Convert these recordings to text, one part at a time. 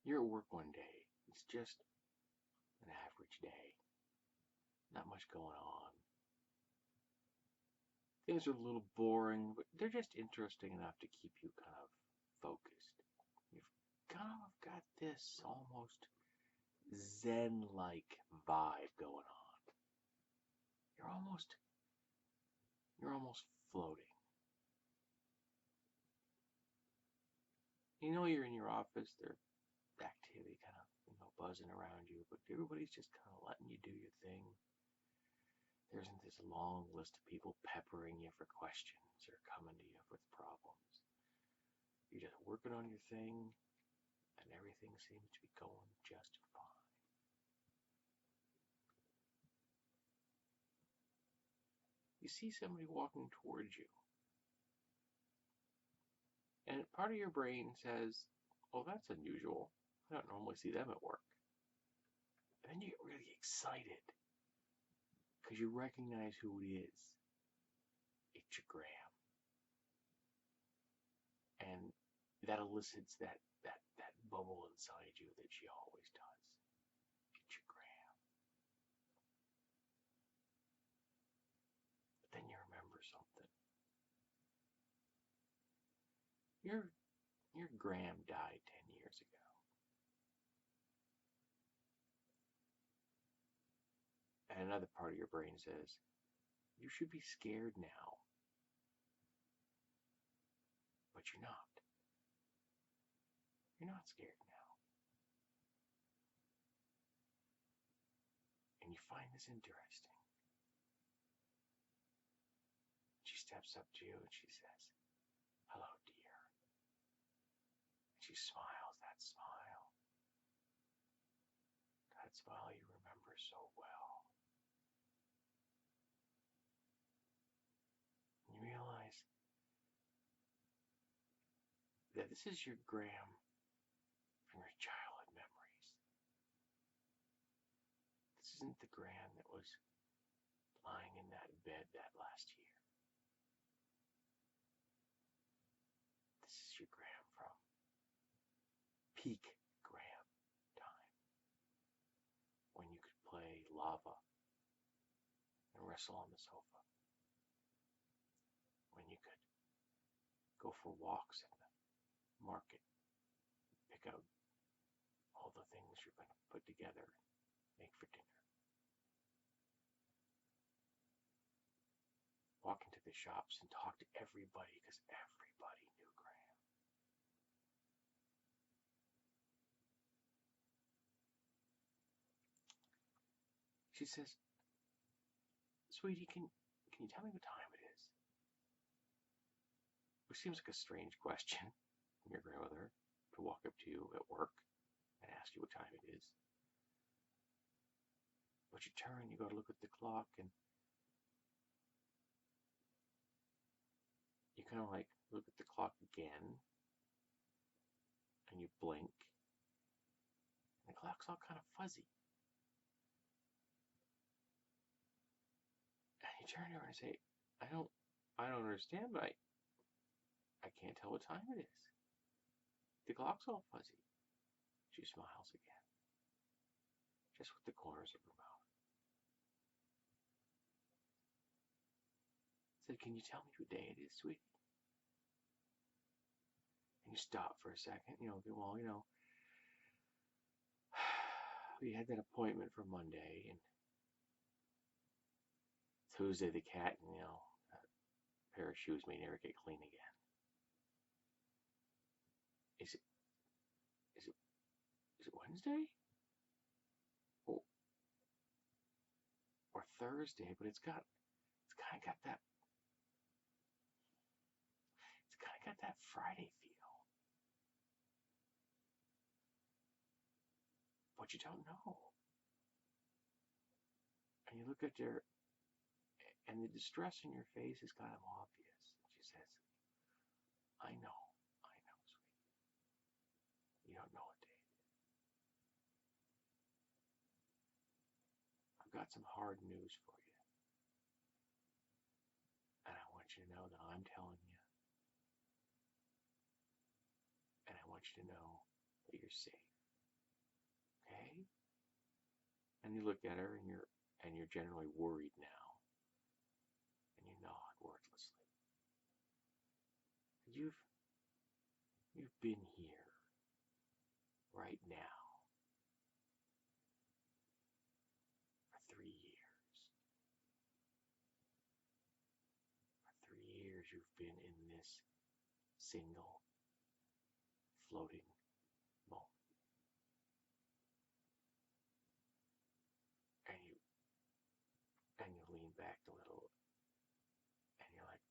You're at work one day. It's just an average day. Not much going on. Things are a little boring, but they're just interesting enough to keep you kind of focused. You've kind of got this almost Zen-like vibe going on. You're almost you're almost floating. You know you're in your office, there's activity kind of buzzing around you, but everybody's just kind of letting you do your thing. There isn't this long list of people peppering you for questions or coming to you with problems. You're just working on your thing, and everything seems to be going just fine. You see somebody walking towards you, and part of your brain says, "Oh, that's unusual. I don't normally see them at work." And then you get really excited because you recognize who it is. It's your Graham. And that elicits that bubble inside you that she always does. It's your Graham. But then you remember something. Your Graham died 10 years ago. And another part of your brain says, you should be scared now. But you're not. You're not scared now. And you find this interesting. She steps up to you and she says, "Hello, dear." And she smiles that smile. That smile you remember so well. And you realize that this is your Graham from your childhood memories. This isn't the Graham that was lying in that bed that last year. This is your Graham from peak Graham time, when you could play lava and wrestle on the sofa, when you could go for walks in the market, pick out all the things you're going to put together and make for dinner. Walk into the shops and talk to everybody because everybody knew Graham. She says, "Sweetie, can you tell me what time it is?" Which seems like a strange question from your grandmother to walk up to you at work and ask you what time it is. But you turn, you go to look at the clock, and you kind of like look at the clock again, and you blink, and the clock's all kind of fuzzy. And you turn to her and say, I don't understand, but I can't tell what time it is. The clock's all fuzzy." She smiles again, just with the corners of her mouth. Said, "Can you tell me what day it is, sweetie?" And you stop for a second, well, we had that appointment for Monday, and Tuesday the cat, and a pair of shoes may never get clean again. Is it Wednesday? Or Thursday, but it's kind of got that Friday feel. But you don't know. And you look at her, and the distress in your face is kind of obvious. She says, I know, sweetie. You don't know what day it is. I've got some hard news for you. And I want you to know that I'm telling you. And I want you to know that you're safe. And you look at her and you're generally worried now. And you nod wordlessly. You've been here right now for 3 years. For 3 years you've been in this single floating moment. And you lean back a little and you're like,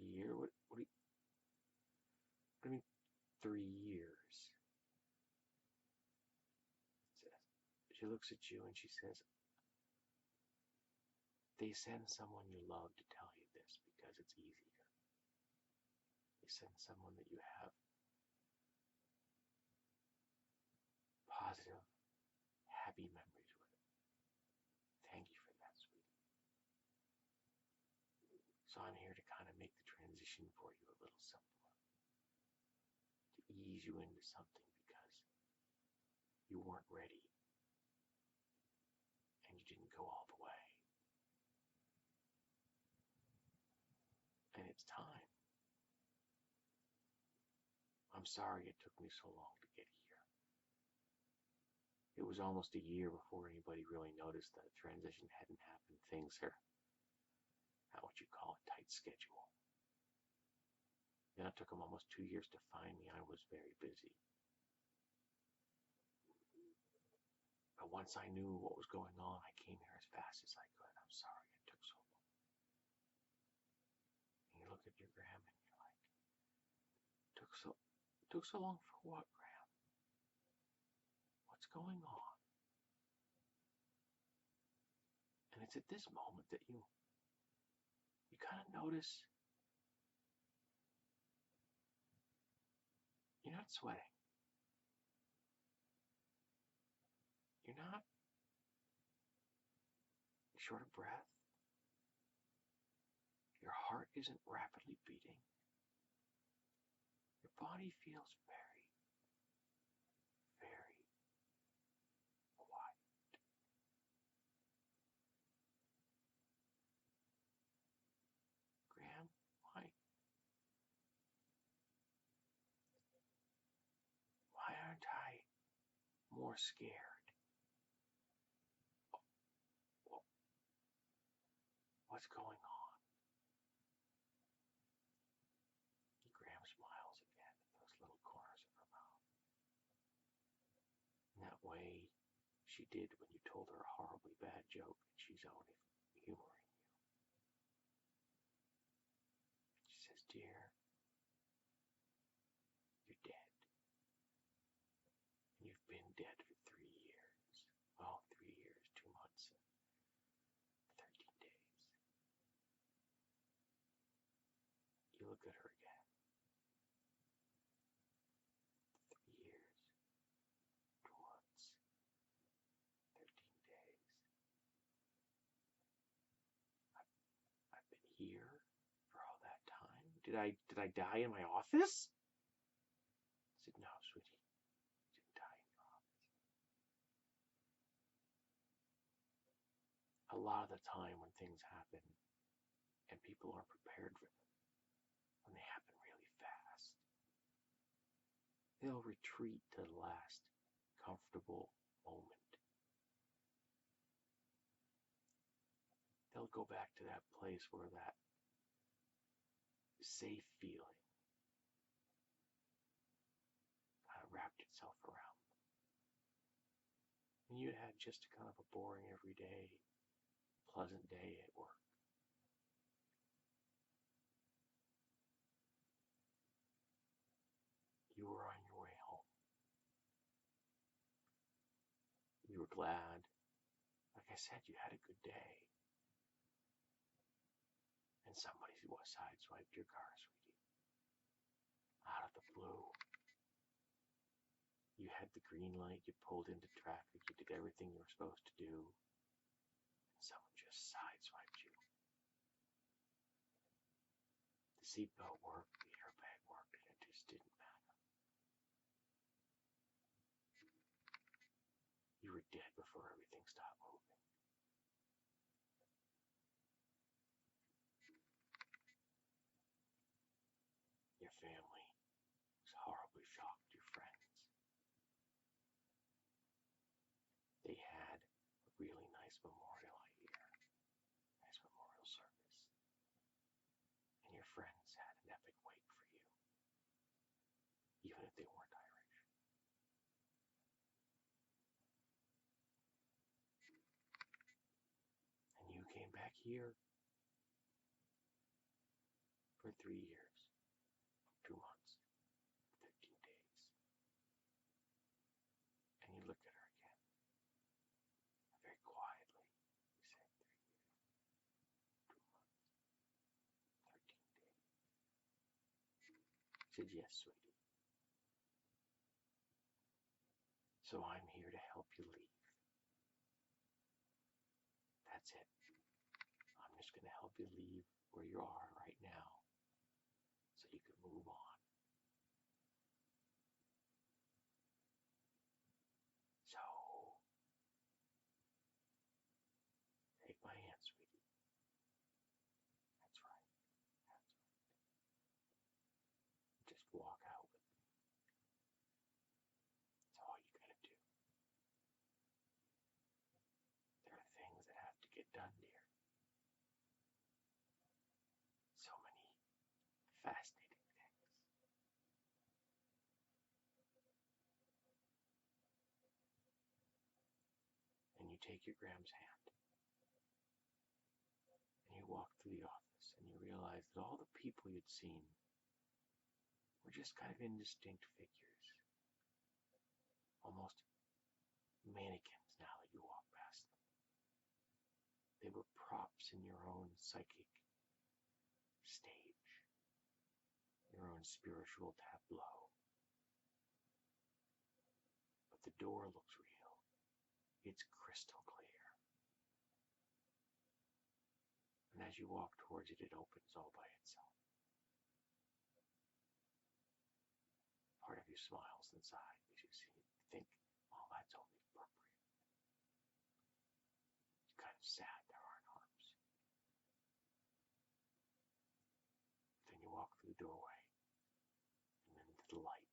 3 years? What do you mean 3 years? She looks at you and she says, they send someone you love to tell you this because it's easier. They send someone that you have positive, happy memories with. Thank you for that, sweetie. So I'm here to kind of make the transition for you a little simpler, to ease you into something because you weren't ready and you didn't go all the way. And it's time. I'm sorry it took me so long to get here. It was almost a year before anybody really noticed that a transition hadn't happened. Things are, not what you call a tight schedule. Then it took them almost 2 years to find me. I was very busy. But once I knew what was going on, I came here as fast as I could. I'm sorry it took so long. And you look at your Graham and you're like, took so long for what, Graham? What's going on? And it's at this moment that you kind of notice you're not sweating. You're not short of breath. Your heart isn't rapidly beating. Your body feels very, very quiet. Graham, why aren't I more scared? What's going on? Graham smiles again at those little corners of her mouth. In that way she did when you told her a horribly bad joke and she's only humoring you. She says, dear, you're dead. And you've been dead for 3 years. Well, 3 years, 2 months, and 13 days. You look at her again. 3 years, 2 months, 13 days. I've been here for all that time. Did I die in my office? I said, no, sweetie, you didn't die in your office. A lot of the time when things happen and people aren't prepared for them, when they happen really fast, they'll retreat to the last comfortable moment. They'll go back to that place where that safe feeling kind of wrapped itself around them. And you had just kind of a boring, everyday, pleasant day at work. You were on your way home. You were glad. Like I said, you had a good day. And somebody sideswiped your car, sweetie. Out of the blue. You had the green light, you pulled into traffic, you did everything you were supposed to do, and someone just sideswiped you. The seatbelt worked, the airbag worked, and it just didn't matter. You were dead before everything stopped moving. Your family was horribly shocked. Your friends. They had a really nice memorial, I hear. Nice memorial service. And your friends had an epic wake for you. Even if they weren't Irish. And you came back here for 3 years, 2 months, 13 days. And you look at her again. Very quietly, you say 3 years, 2 months, 13 days. She said, yes, sweetie. So I'm here to help you leave. That's it. I'm just going to help you leave where you are right now so you can move on. So, take my hand, sweetie. That's right. That's right. Just walk out with me. That's all you gotta do. There are things that have to get done, dear. So many fascinating things. And you take your Graham's hand. And you walk through the office and you realize that all the people you'd seen were just kind of indistinct figures. Almost mannequins now that you walk past them. They were props in your own psychic stage, your own spiritual tableau. But the door looks real. It's crystal clear. And as you walk towards it, it opens all by itself. Part of you smiles inside as you think, oh, that's only appropriate. It's kind of sad there aren't arms. Then you walk through the doorway and then into the light.